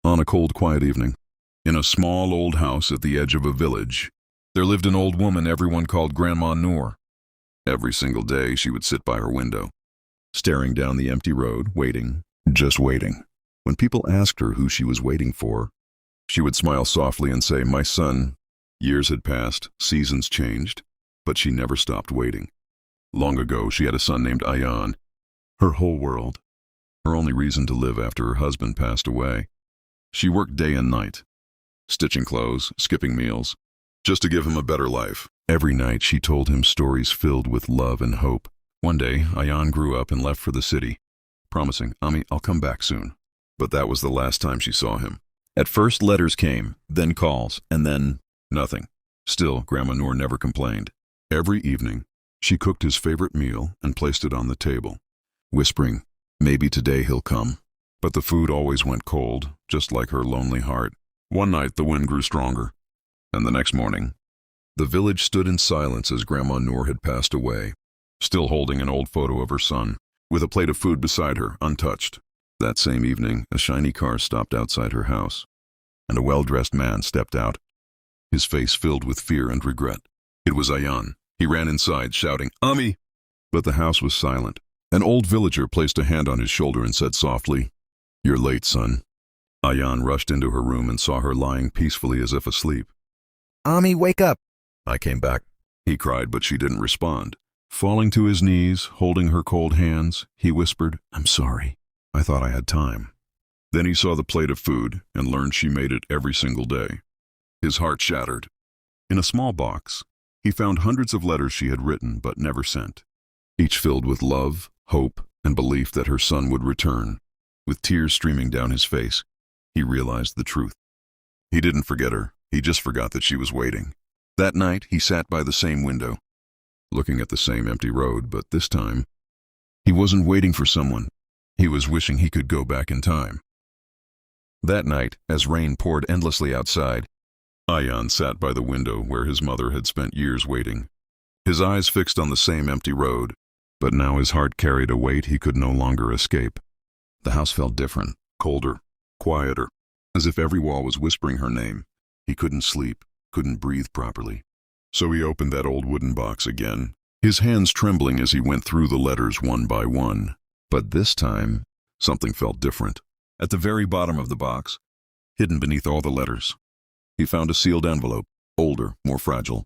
On a cold, quiet evening, in a small old house at the edge of a village, there lived an old woman everyone called Grandma Noor. Every single day she would sit by her window, staring down the empty road, waiting, just waiting. When people asked her who she was waiting for, she would smile softly and say, "My son." Years had passed, seasons changed, but she never stopped waiting. Long ago, she had a son named Ayan, her whole world, her only reason to live after her husband passed away. She worked day and night, stitching clothes, skipping meals, just to give him a better life. Every night she told him stories filled with love and hope. One day, Ayan grew up and left for the city, promising, "Ami, I'll come back soon." But that was the last time she saw him. At first letters came, then calls, and then nothing. Still, Grandma Noor never complained. Every evening, she cooked his favorite meal and placed it on the table, whispering, "Maybe today he'll come." But the food always went cold, just like her lonely heart. One night the wind grew stronger, and the next morning, the village stood in silence as Grandma Noor had passed away, still holding an old photo of her son, with a plate of food beside her, untouched. That same evening, a shiny car stopped outside her house, and a well-dressed man stepped out, his face filled with fear and regret. It was Ayan. He ran inside, shouting, "Ami!" But the house was silent. An old villager placed a hand on his shoulder and said softly, "You're late, son." Ayan rushed into her room and saw her lying peacefully as if asleep. "Ami, wake up!" "I came back," he cried, but she didn't respond. Falling to his knees, holding her cold hands, he whispered, "I'm sorry. I thought I had time." Then he saw the plate of food and learned she made it every single day. His heart shattered. In a small box, he found hundreds of letters she had written but never sent, each filled with love, hope, and belief that her son would return. With tears streaming down his face, he realized the truth. He didn't forget her. He just forgot that she was waiting. That night, he sat by the same window, looking at the same empty road, but this time, he wasn't waiting for someone. He was wishing he could go back in time. That night, as rain poured endlessly outside, Ayan sat by the window where his mother had spent years waiting, his eyes fixed on the same empty road, but now his heart carried a weight he could no longer escape. The house felt different, colder, quieter, as if every wall was whispering her name. He couldn't sleep, couldn't breathe properly. So he opened that old wooden box again, his hands trembling as he went through the letters one by one. But this time, something felt different. At the very bottom of the box, hidden beneath all the letters, he found a sealed envelope, older, more fragile,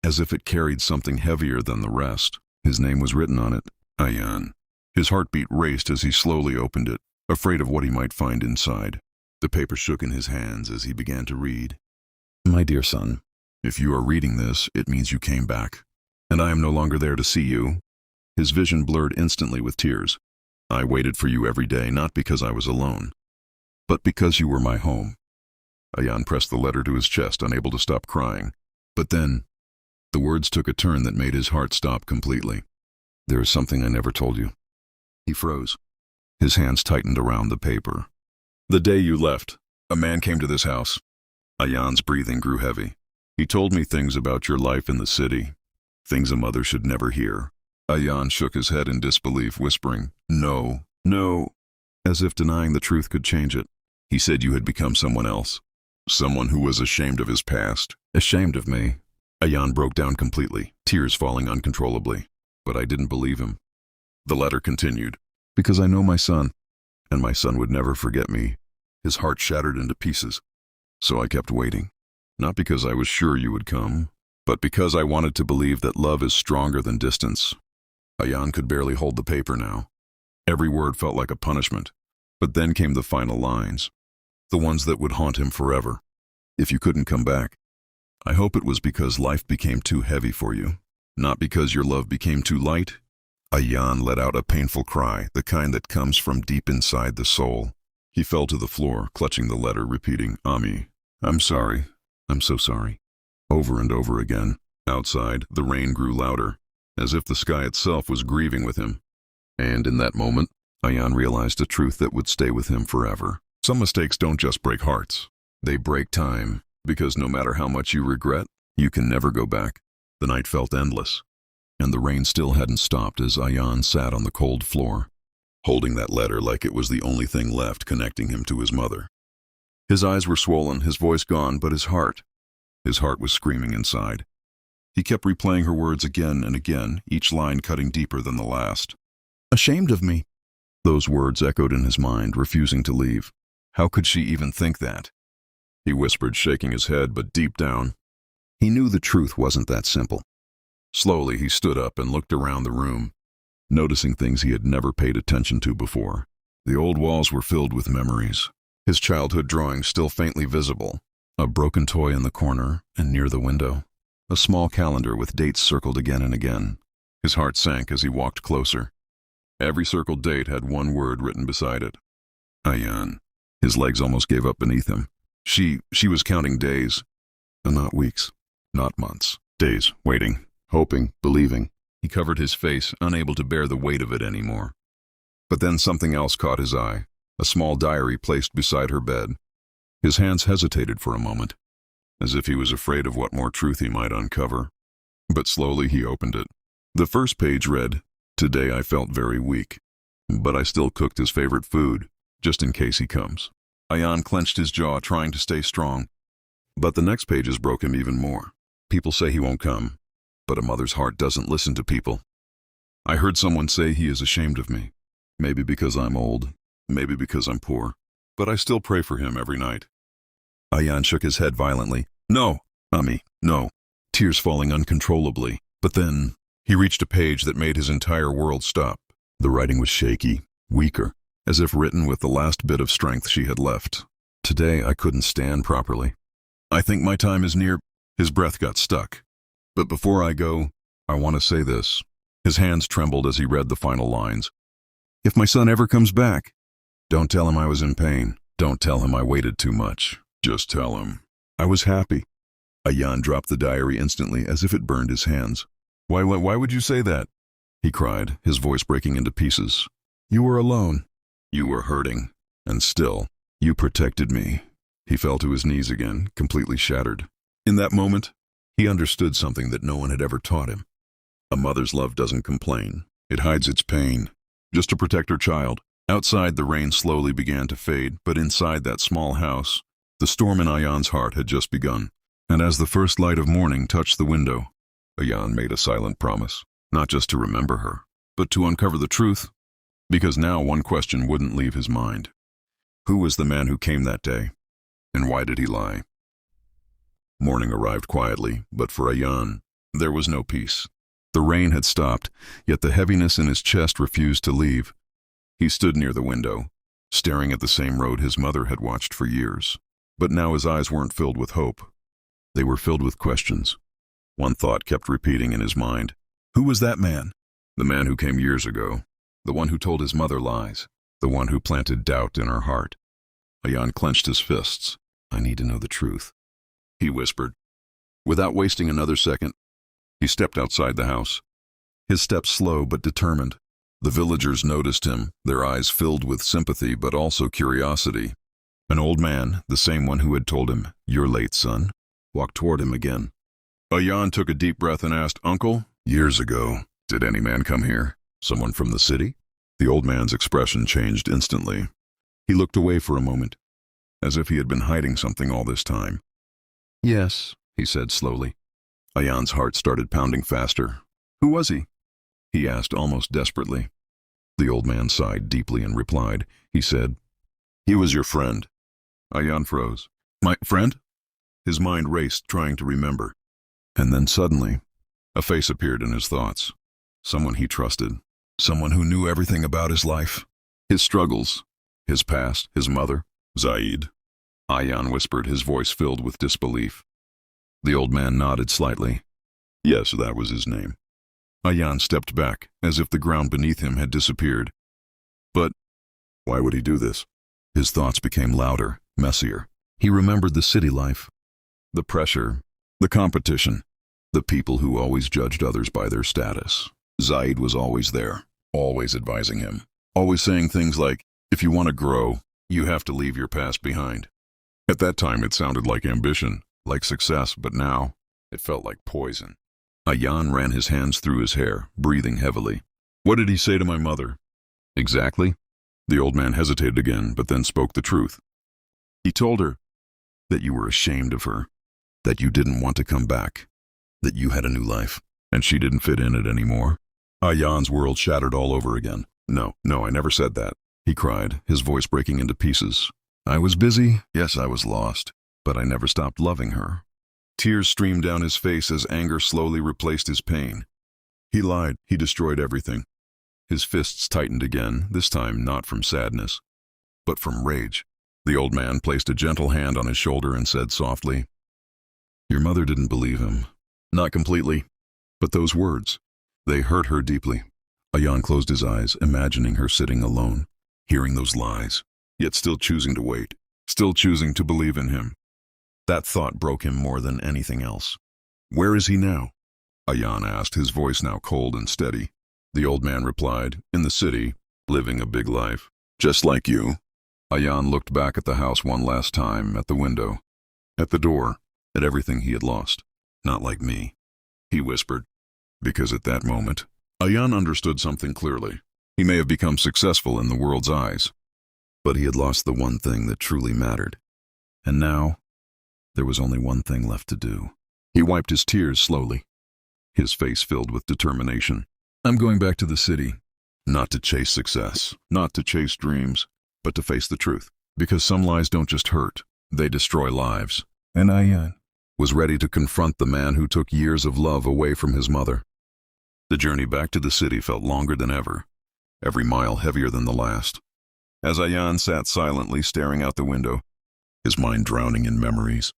as if it carried something heavier than the rest. His name was written on it, Ayan. His heartbeat raced as he slowly opened it, afraid of what he might find inside. The paper shook in his hands as he began to read. "My dear son, if you are reading this, it means you came back, and I am no longer there to see you." His vision blurred instantly with tears. "I waited for you every day, not because I was alone, but because you were my home." Ayan pressed the letter to his chest, unable to stop crying. But then, the words took a turn that made his heart stop completely. "There is something I never told you." He froze. His hands tightened around the paper. "The day you left, a man came to this house." Ayan's breathing grew heavy. "He told me things about your life in the city, things a mother should never hear." Ayan shook his head in disbelief, whispering, "No, no," as if denying the truth could change it. "He said you had become someone else, someone who was ashamed of his past." "Ashamed of me?" Ayan broke down completely, tears falling uncontrollably. But I didn't believe him. The letter continued, "Because I know my son, and my son would never forget me." His heart shattered into pieces. "So I kept waiting, not because I was sure you would come, but because I wanted to believe that love is stronger than distance." Ayan could barely hold the paper now. Every word felt like a punishment. But then came the final lines, the ones that would haunt him forever. "If you couldn't come back, I hope it was because life became too heavy for you, not because your love became too light." Ayan let out a painful cry, the kind that comes from deep inside the soul. He fell to the floor, clutching the letter, repeating, "Ami, I'm sorry. I'm so sorry." Over and over again. Outside, the rain grew louder, as if the sky itself was grieving with him. And in that moment, Ayan realized a truth that would stay with him forever. Some mistakes don't just break hearts. They break time, because no matter how much you regret, you can never go back. The night felt endless, and the rain still hadn't stopped as Ayan sat on the cold floor, holding that letter like it was the only thing left connecting him to his mother. His eyes were swollen, his voice gone, but his heart was screaming inside. He kept replaying her words again and again, each line cutting deeper than the last. Ashamed of me. Those words echoed in his mind, refusing to leave. How could she even think that? He whispered, shaking his head, but deep down, he knew the truth wasn't that simple. Slowly, he stood up and looked around the room, noticing things he had never paid attention to before. The old walls were filled with memories, his childhood drawings still faintly visible, a broken toy in the corner and near the window, a small calendar with dates circled again and again. His heart sank as he walked closer. Every circled date had one word written beside it. Ayan. His legs almost gave up beneath him. She was counting days, and not weeks, not months. Days, waiting, hoping, believing. He covered his face, unable to bear the weight of it anymore. But then something else caught his eye, a small diary placed beside her bed. His hands hesitated for a moment, as if he was afraid of what more truth he might uncover. But slowly he opened it. The first page read, "Today I felt very weak, but I still cooked his favorite food, just in case he comes." Ayan clenched his jaw, trying to stay strong. But the next pages broke him even more. People say he won't come, but a mother's heart doesn't listen to people. I heard someone say he is ashamed of me. Maybe because I'm old, maybe because I'm poor, but I still pray for him every night. Ayan shook his head violently. No, Ami, no. Tears falling uncontrollably. But then, he reached a page that made his entire world stop. The writing was shaky, weaker, as if written with the last bit of strength she had left. Today I couldn't stand properly. I think my time is near. His breath got stuck. But before I go, I want to say this. His hands trembled as he read the final lines. If my son ever comes back, don't tell him I was in pain. Don't tell him I waited too much. Just tell him I was happy. Ayan dropped the diary instantly, as if it burned his hands. Why would you say that? He cried, his voice breaking into pieces. You were alone. You were hurting. And still, you protected me. He fell to his knees again, completely shattered. In that moment, he understood something that no one had ever taught him. A mother's love doesn't complain. It hides its pain, just to protect her child. Outside, the rain slowly began to fade, but inside that small house, the storm in Ayan's heart had just begun. And as the first light of morning touched the window, Ayan made a silent promise, not just to remember her, but to uncover the truth, because now one question wouldn't leave his mind. Who was the man who came that day, and why did he lie? Morning arrived quietly, but for Ayan, there was no peace. The rain had stopped, yet the heaviness in his chest refused to leave. He stood near the window, staring at the same road his mother had watched for years. But now his eyes weren't filled with hope. They were filled with questions. One thought kept repeating in his mind. Who was that man? The man who came years ago. The one who told his mother lies. The one who planted doubt in her heart. Ayan clenched his fists. I need to know the truth, he whispered. Without wasting another second, he stepped outside the house. His steps slow but determined. The villagers noticed him, their eyes filled with sympathy but also curiosity. An old man, the same one who had told him, "You're late, son," walked toward him again. Ayan took a deep breath and asked, Uncle, years ago, did any man come here? Someone from the city? The old man's expression changed instantly. He looked away for a moment, as if he had been hiding something all this time. Yes, he said slowly. Ayan's heart started pounding faster. Who was he? He asked almost desperately. The old man sighed deeply and replied. He said, He was your friend. Ayan froze. My friend? His mind raced, trying to remember. And then suddenly, a face appeared in his thoughts. Someone he trusted. Someone who knew everything about his life. His struggles. His past. His mother. Zaid. Ayan whispered, his voice filled with disbelief. The old man nodded slightly. Yes, that was his name. Ayan stepped back, as if the ground beneath him had disappeared. But why would he do this? His thoughts became louder, messier. He remembered the city life. The pressure. The competition. The people who always judged others by their status. Zaid was always there, always advising him. Always saying things like, if you want to grow, you have to leave your past behind. At that time it sounded like ambition, like success, but now it felt like poison. Ayan ran his hands through his hair, breathing heavily. What did he say to my mother? Exactly? The old man hesitated again, but then spoke the truth. He told her, that you were ashamed of her, that you didn't want to come back, that you had a new life, and she didn't fit in it anymore. Ayan's world shattered all over again. No, I never said that, he cried, his voice breaking into pieces. I was busy, yes, I was lost, but I never stopped loving her. Tears streamed down his face as anger slowly replaced his pain. He lied, he destroyed everything. His fists tightened again, this time not from sadness, but from rage. The old man placed a gentle hand on his shoulder and said softly, Your mother didn't believe him. Not completely, but those words, they hurt her deeply. Ayan closed his eyes, imagining her sitting alone, hearing those lies, yet still choosing to wait, still choosing to believe in him. That thought broke him more than anything else. Where is he now? Ayan asked, his voice now cold and steady. The old man replied, In the city, living a big life. Just like you. Ayan looked back at the house one last time, at the window, at the door, at everything he had lost. Not like me, he whispered. Because at that moment, Ayan understood something clearly. He may have become successful in the world's eyes, but he had lost the one thing that truly mattered. And now, there was only one thing left to do. He wiped his tears slowly, his face filled with determination. I'm going back to the city, not to chase success, not to chase dreams, but to face the truth. Because some lies don't just hurt, they destroy lives. And Ayan was ready to confront the man who took years of love away from his mother. The journey back to the city felt longer than ever, every mile heavier than the last. As Ayan sat silently staring out the window, his mind drowning in memories,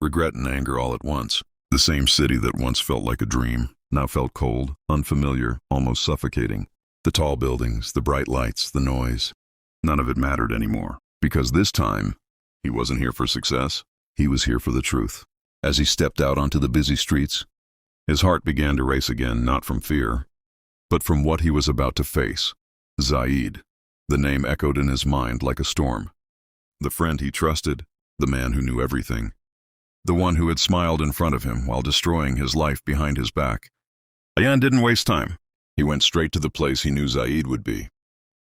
regret and anger all at once. The same city that once felt like a dream now felt cold, unfamiliar, almost suffocating. The tall buildings, the bright lights, the noise. None of it mattered anymore, because this time, he wasn't here for success. He was here for the truth. As he stepped out onto the busy streets, his heart began to race again, not from fear, but from what he was about to face. Zaid. The name echoed in his mind like a storm. The friend he trusted, the man who knew everything. The one who had smiled in front of him while destroying his life behind his back. Ayan didn't waste time. He went straight to the place he knew Zaid would be.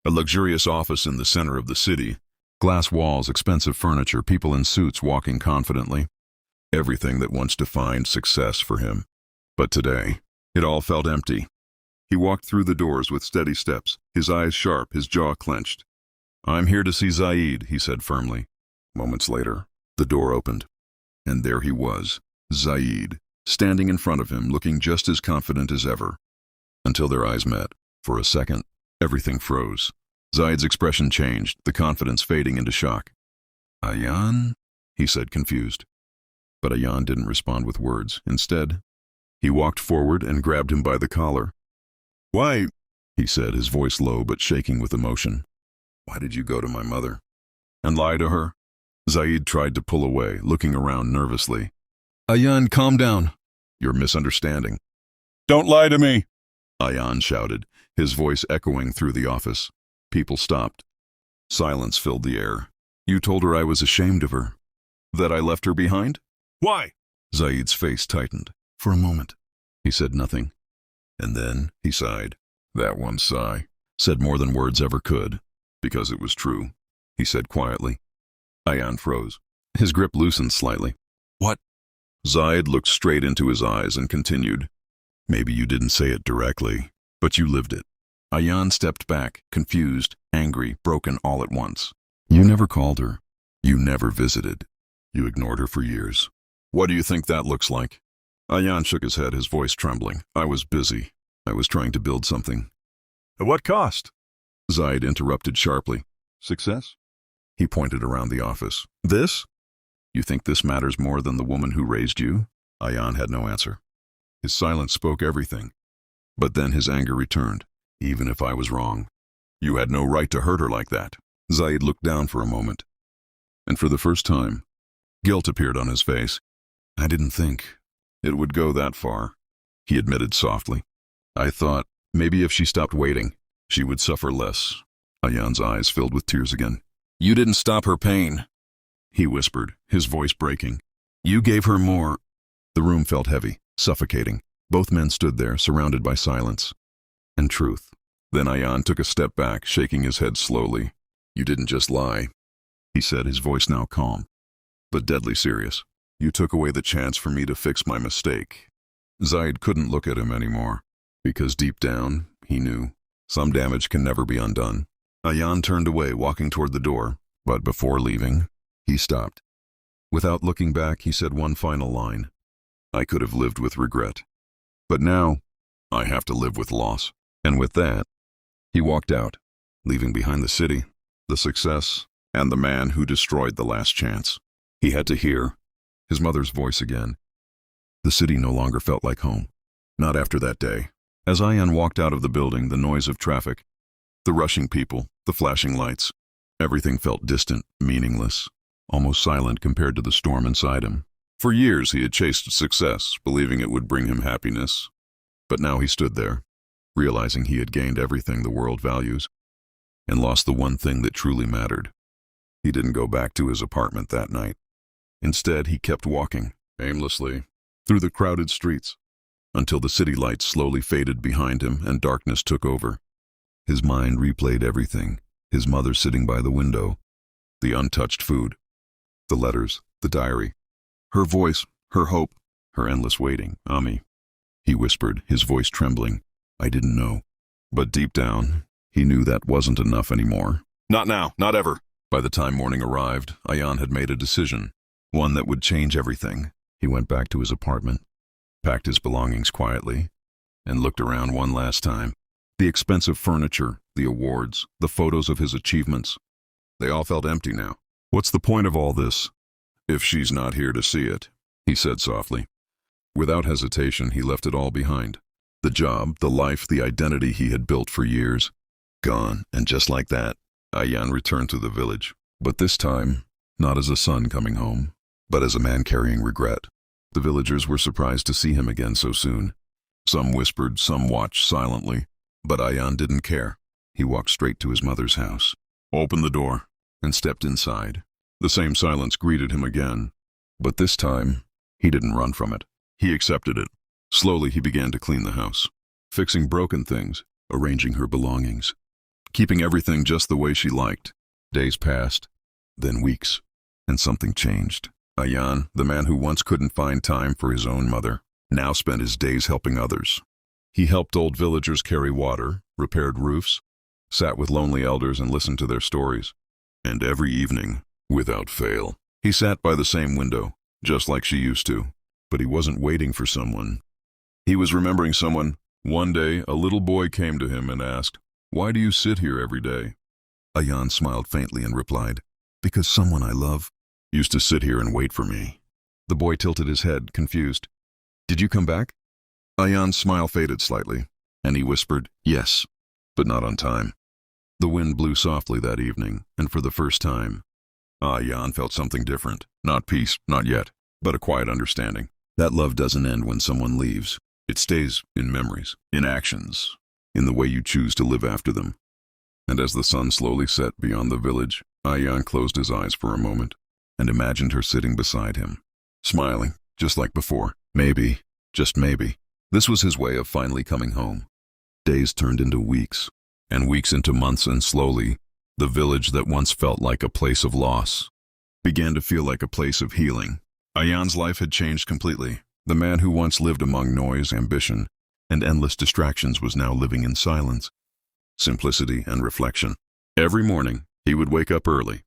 A luxurious office in the center of the city. Glass walls, expensive furniture, people in suits walking confidently. Everything that once defined success for him. But today, it all felt empty. He walked through the doors with steady steps, his eyes sharp, his jaw clenched. I'm here to see Zaid, he said firmly. Moments later, the door opened. And there he was, Zaid, standing in front of him, looking just as confident as ever. Until their eyes met. For a second, everything froze. Zaid's expression changed, the confidence fading into shock. Ayan? He said, confused. But Ayan didn't respond with words. Instead, he walked forward and grabbed him by the collar. Why? He said, his voice low but shaking with emotion. Why did you go to my mother? And lie to her? Zaid tried to pull away, looking around nervously. Ayan, calm down. You're misunderstanding. Don't lie to me! Ayan shouted, his voice echoing through the office. People stopped. Silence filled the air. You told her I was ashamed of her. That I left her behind? Why? Zaid's face tightened. For a moment, he said nothing. And then he sighed. That one sigh said more than words ever could. Because it was true, he said quietly. Ayan froze. His grip loosened slightly. What? Zaid looked straight into his eyes and continued. Maybe you didn't say it directly, but you lived it. Ayan stepped back, confused, angry, broken all at once. You never called her. You never visited. You ignored her for years. What do you think that looks like? Ayan shook his head, his voice trembling. I was busy. I was trying to build something. At what cost? Zaid interrupted sharply. Success? He pointed around the office. This? You think this matters more than the woman who raised you? Ayan had no answer. His silence spoke everything. But then his anger returned. Even if I was wrong, you had no right to hurt her like that. Zaid looked down for a moment. And for the first time, guilt appeared on his face. I didn't think it would go that far, he admitted softly. I thought maybe if she stopped waiting, she would suffer less. Ayan's eyes filled with tears again. You didn't stop her pain, he whispered, his voice breaking. You gave her more. The room felt heavy, suffocating. Both men stood there, surrounded by silence and truth. Then Ayan took a step back, shaking his head slowly. You didn't just lie, he said, his voice now calm. but deadly serious. You took away the chance for me to fix my mistake. Zaid couldn't look at him anymore, because deep down, he knew, some damage can never be undone. Ayan turned away, walking toward the door, but before leaving, he stopped. Without looking back, he said one final line. I could have lived with regret. But now, I have to live with loss. And with that, he walked out, leaving behind the city, the success, and the man who destroyed the last chance. He had to hear his mother's voice again. The city no longer felt like home. Not after that day. As Ayan walked out of the building, the noise of traffic, the rushing people, the flashing lights, everything felt distant, meaningless, almost silent compared to the storm inside him. For years he had chased success, believing it would bring him happiness. But now he stood there, realizing he had gained everything the world values, and lost the one thing that truly mattered. He didn't go back to his apartment that night. Instead, he kept walking, aimlessly, through the crowded streets, until the city lights slowly faded behind him and darkness took over. His mind replayed everything, his mother sitting by the window, the untouched food, the letters, the diary, her voice, her hope, her endless waiting. Ami, he whispered, his voice trembling. I didn't know. But deep down, he knew that wasn't enough anymore. Not now, not ever. By the time morning arrived, Ayan had made a decision, one that would change everything. He went back to his apartment, packed his belongings quietly, and looked around one last time. The expensive furniture, the awards, the photos of his achievements, they all felt empty now. What's the point of all this, if she's not here to see it? He said softly. Without hesitation, he left it all behind. The job, the life, the identity he had built for years. Gone, and just like that, Ayan returned to the village. But this time, not as a son coming home, but as a man carrying regret. The villagers were surprised to see him again so soon. Some whispered, some watched silently, but Ayan didn't care. He walked straight to his mother's house, opened the door, and stepped inside. The same silence greeted him again, but this time, he didn't run from it. He accepted it. Slowly, he began to clean the house, fixing broken things, arranging her belongings, keeping everything just the way she liked. Days passed, then weeks, and something changed. Ayan, the man who once couldn't find time for his own mother, now spent his days helping others. He helped old villagers carry water, repaired roofs, sat with lonely elders and listened to their stories. And every evening, without fail, he sat by the same window, just like she used to. But he wasn't waiting for someone. He was remembering someone. One day, a little boy came to him and asked, "Why do you sit here every day?" Ayan smiled faintly and replied, "Because someone I love used to sit here and wait for me." The boy tilted his head, confused. "Did you come back?" Ayan's smile faded slightly, and he whispered, "Yes, but not on time." The wind blew softly that evening, and for the first time, Ayan felt something different. Not peace, not yet, but a quiet understanding. That love doesn't end when someone leaves. It stays in memories, in actions, in the way you choose to live after them. And as the sun slowly set beyond the village, Ayan closed his eyes for a moment and imagined her sitting beside him, smiling, just like before. Maybe, just maybe, this was his way of finally coming home. Days turned into weeks, and weeks into months, and slowly, the village that once felt like a place of loss began to feel like a place of healing. Ayan's life had changed completely. The man who once lived among noise, ambition, and endless distractions was now living in silence, simplicity, and reflection. Every morning, he would wake up early,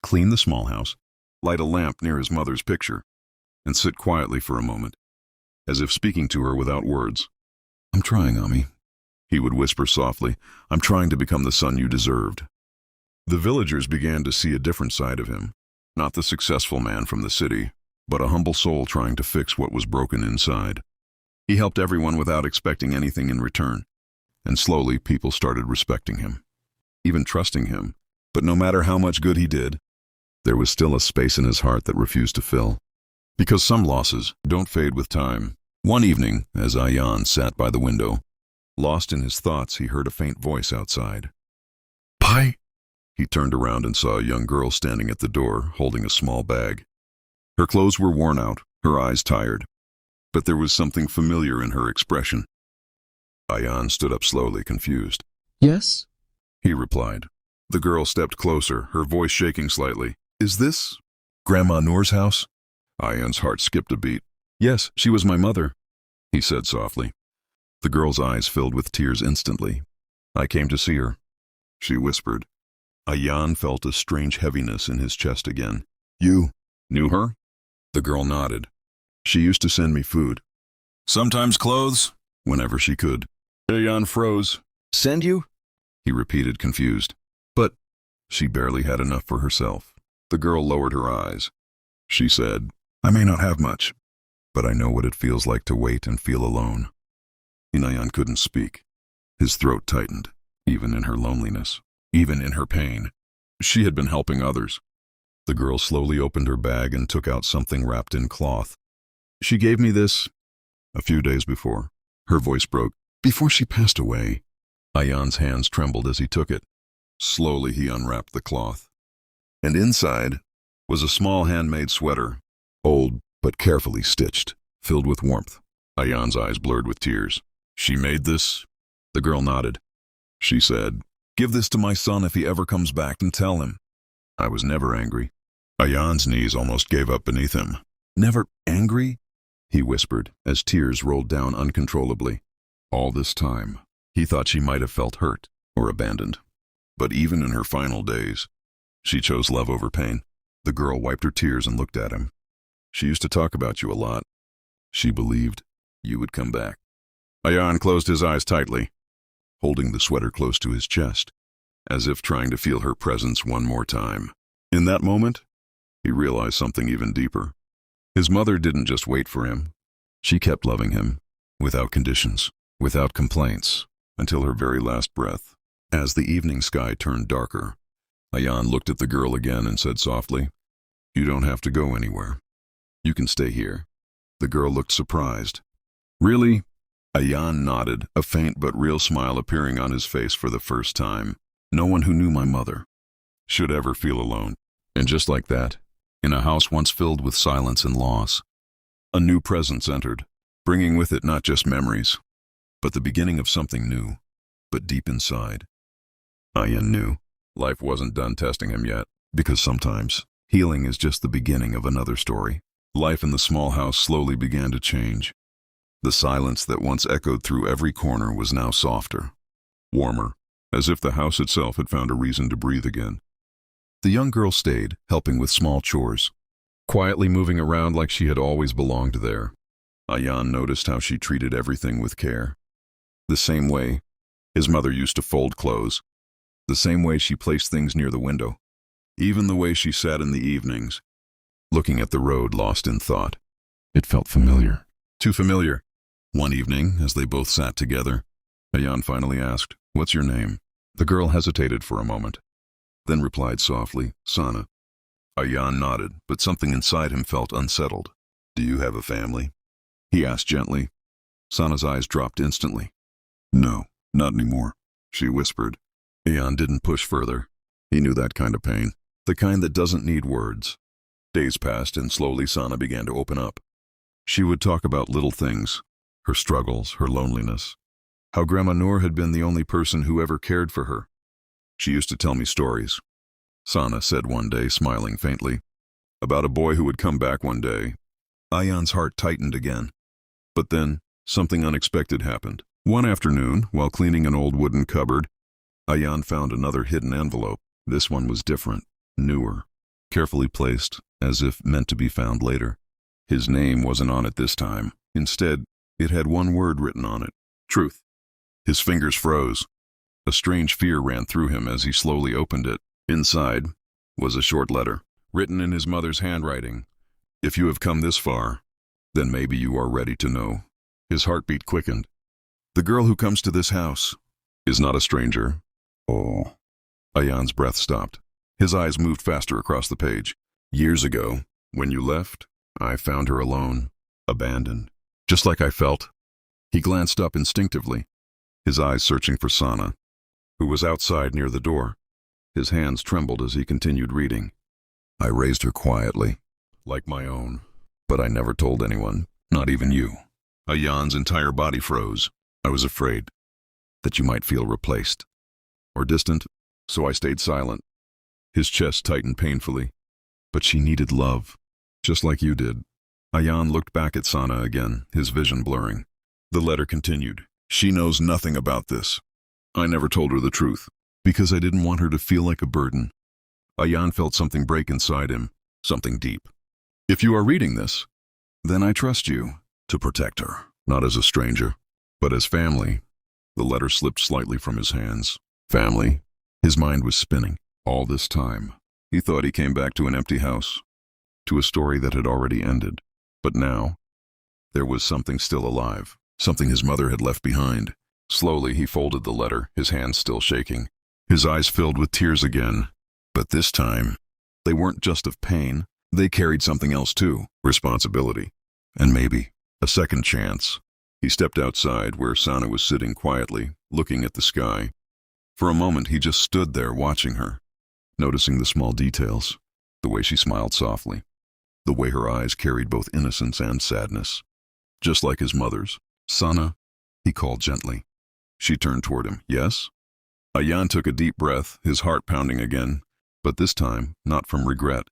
clean the small house, light a lamp near his mother's picture, and sit quietly for a moment, as if speaking to her without words. "I'm trying, Ami," he would whisper softly. "I'm trying to become the son you deserved." The villagers began to see a different side of him, not the successful man from the city, but a humble soul trying to fix what was broken inside. He helped everyone without expecting anything in return, and slowly people started respecting him, even trusting him. But no matter how much good he did, there was still a space in his heart that refused to fill. Because some losses don't fade with time. One evening, as Ayan sat by the window, lost in his thoughts, he heard a faint voice outside. "Pai!" He turned around and saw a young girl standing at the door, holding a small bag. Her clothes were worn out, her eyes tired, but there was something familiar in her expression. Ayan stood up slowly, confused. Yes? He replied. The girl stepped closer, her voice shaking slightly. "Is this Grandma Noor's house? Ayan's heart skipped a beat. Yes, she was my mother, he said softly. The girl's eyes filled with tears instantly. I came to see her, she whispered. Ayan felt a strange heaviness in his chest again. You knew her? The girl nodded. She used to send me food. Sometimes clothes, whenever she could. Ayan froze. Send you? He repeated, confused. But she barely had enough for herself. The girl lowered her eyes. She said, I may not have much, but I know what it feels like to wait and feel alone. Ayan couldn't speak. His throat tightened, even in her loneliness, even in her pain. She had been helping others. The girl slowly opened her bag and took out something wrapped in cloth. She gave me this a few days before. Her voice broke. Before she passed away. Ayan's hands trembled as he took it. Slowly he unwrapped the cloth. And inside was a small handmade sweater, old but carefully stitched, filled with warmth. Ayan's eyes blurred with tears. She made this? The girl nodded. She said, give this to my son if he ever comes back and tell him. I was never angry. Ayan's knees almost gave up beneath him. Never angry? He whispered as tears rolled down uncontrollably. All this time, he thought she might have felt hurt or abandoned. But even in her final days, she chose love over pain. The girl wiped her tears and looked at him. She used to talk about you a lot. She believed you would come back. Ayan closed his eyes tightly, holding the sweater close to his chest, as if trying to feel her presence one more time. In that moment, he realized something even deeper. His mother didn't just wait for him. She kept loving him, without conditions, without complaints, until her very last breath. As the evening sky turned darker, Ayan looked at the girl again and said softly, you don't have to go anywhere. You can stay here. The girl looked surprised. Really? Ayan nodded, a faint but real smile appearing on his face for the first time. No one who knew my mother should ever feel alone. And just like that, in a house once filled with silence and loss, a new presence entered, bringing with it not just memories, but the beginning of something new, but deep inside. Ayan knew life wasn't done testing him yet, because sometimes healing is just the beginning of another story. Life in the small house slowly began to change. The silence that once echoed through every corner was now softer, warmer, as if the house itself had found a reason to breathe again. The young girl stayed, helping with small chores, quietly moving around like she had always belonged there. Ayan noticed how she treated everything with care. The same way his mother used to fold clothes, the same way she placed things near the window, even the way she sat in the evenings, looking at the road lost in thought. It felt familiar. Too familiar. One evening, as they both sat together, Ayan finally asked, what's your name? The girl hesitated for a moment, then replied softly, Sana. Ayan nodded, but something inside him felt unsettled. Do you have a family? He asked gently. Sana's eyes dropped instantly. No, not anymore, she whispered. Ayan didn't push further. He knew that kind of pain, the kind that doesn't need words. Days passed and slowly Sana began to open up. She would talk about little things, her struggles, her loneliness, how Grandma Noor had been the only person who ever cared for her. She used to tell me stories, Sana said one day, smiling faintly, about a boy who would come back one day. Ayan's heart tightened again. But then, something unexpected happened. One afternoon, while cleaning an old wooden cupboard, Ayan found another hidden envelope. This one was different, newer, carefully placed, as if meant to be found later. His name wasn't on it this time. Instead, it had one word written on it, truth. His fingers froze. A strange fear ran through him as he slowly opened it. Inside was a short letter, written in his mother's handwriting. If you have come this far, then maybe you are ready to know. His heartbeat quickened. The girl who comes to this house is not a stranger. Oh. Ayan's breath stopped. His eyes moved faster across the page. Years ago, when you left, I found her alone, abandoned, just like I felt. He glanced up instinctively, his eyes searching for Sana, who was outside near the door. His hands trembled as he continued reading. I raised her quietly, like my own, but I never told anyone, not even you. Ayan's entire body froze. I was afraid that you might feel replaced or distant, so I stayed silent. His chest tightened painfully. But she needed love, just like you did. Ayan looked back at Sana again, his vision blurring. The letter continued. She knows nothing about this. I never told her the truth, because I didn't want her to feel like a burden. Ayan felt something break inside him, something deep. If you are reading this, then I trust you to protect her, not as a stranger, but as family. The letter slipped slightly from his hands. Family? His mind was spinning. All this time, he thought he came back to an empty house, to a story that had already ended. But now, there was something still alive, something his mother had left behind. Slowly, he folded the letter, his hands still shaking. His eyes filled with tears again. But this time, they weren't just of pain. They carried something else too, responsibility. And maybe a second chance. He stepped outside where Sana was sitting quietly, looking at the sky. For a moment, he just stood there watching her, noticing the small details, the way she smiled softly, the way her eyes carried both innocence and sadness. Just like his mother's. Sana, he called gently. She turned toward him. Yes? Ayan took a deep breath, his heart pounding again, but this time not from regret,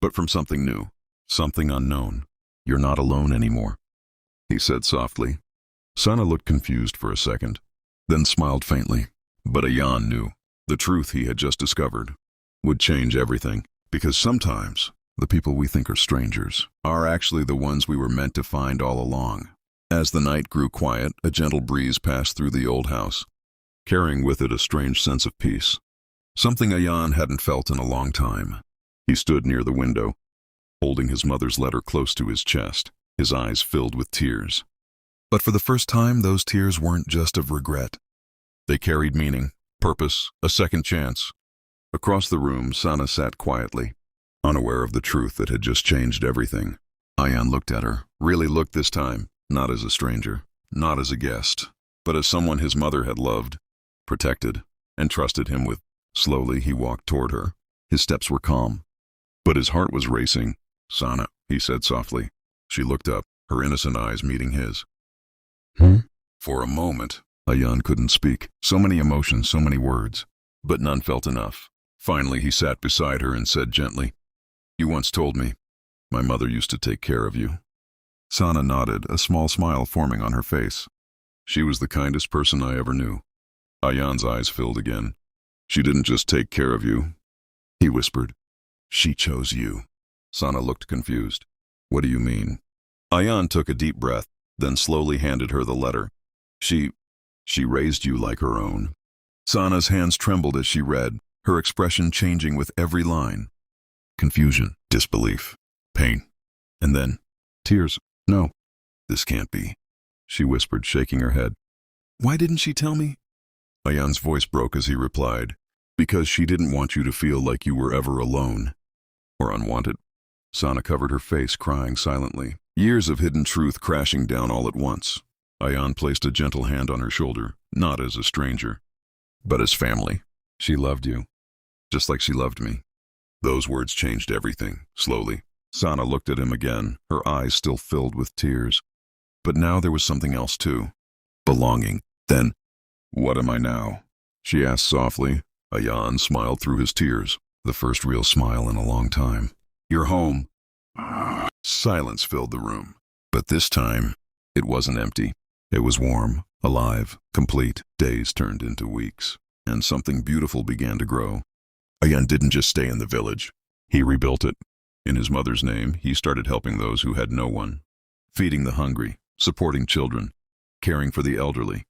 but from something new, something unknown. You're not alone anymore, he said softly. Sana looked confused for a second, then smiled faintly. But Ayan knew the truth he had just discovered would change everything, because sometimes the people we think are strangers are actually the ones we were meant to find all along. As the night grew quiet, a gentle breeze passed through the old house, carrying with it a strange sense of peace, something Ayan hadn't felt in a long time. He stood near the window, holding his mother's letter close to his chest, his eyes filled with tears. But for the first time, those tears weren't just of regret. They carried meaning, purpose, a second chance. Across the room, Sana sat quietly, unaware of the truth that had just changed everything. Ayan looked at her, really looked this time, not as a stranger, not as a guest, but as someone his mother had loved, protected, and trusted him with. Slowly, he walked toward her. His steps were calm, but his heart was racing. Sana, he said softly. She looked up, her innocent eyes meeting his. For a moment, Ayan couldn't speak. So many emotions, so many words, but none felt enough. Finally, he sat beside her and said gently, You once told me my mother used to take care of you. Sana nodded, a small smile forming on her face. She was the kindest person I ever knew. Ayan's eyes filled again. She didn't just take care of you, he whispered. She chose you. Sana looked confused. What do you mean? Ayan took a deep breath, then slowly handed her the letter. She raised you like her own. Sana's hands trembled as she read, her expression changing with every line. Confusion, disbelief, pain, and then tears. No, this can't be, she whispered, shaking her head. Why didn't she tell me? Ayan's voice broke as he replied, Because she didn't want you to feel like you were ever alone or unwanted. Sana covered her face, crying silently, years of hidden truth crashing down all at once. Ayan placed a gentle hand on her shoulder, not as a stranger, but as family. She loved you, just like she loved me. Those words changed everything, slowly. Sana looked at him again, her eyes still filled with tears. But now there was something else too. Belonging. Then, what am I now? She asked softly. Ayan smiled through his tears, the first real smile in a long time. You're home. Silence filled the room. But this time, it wasn't empty. It was warm, alive, complete. Days turned into weeks, and something beautiful began to grow. Ayan didn't just stay in the village. He rebuilt it. In his mother's name, he started helping those who had no one, feeding the hungry, supporting children, caring for the elderly.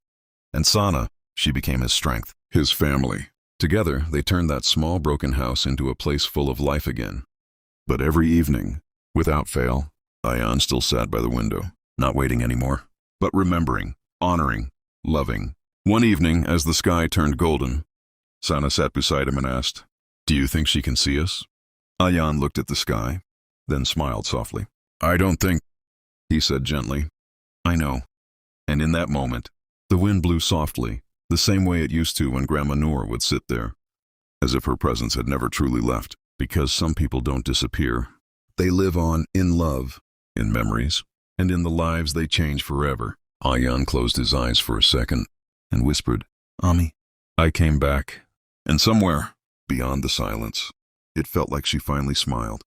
And Sana, she became his strength, his family. Together, they turned that small broken house into a place full of life again. But every evening, without fail, Ayan still sat by the window, not waiting anymore, but remembering, honoring, loving. One evening, as the sky turned golden, Sana sat beside him and asked, Do you think she can see us? Ayan looked at the sky, then smiled softly. I don't think, he said gently. I know. And in that moment, the wind blew softly, the same way it used to when Grandma Noor would sit there, as if her presence had never truly left. Because some people don't disappear. They live on in love, in memories, and in the lives they change forever. Ayan closed his eyes for a second and whispered, Ami. I came back, and somewhere, beyond the silence, it felt like she finally smiled.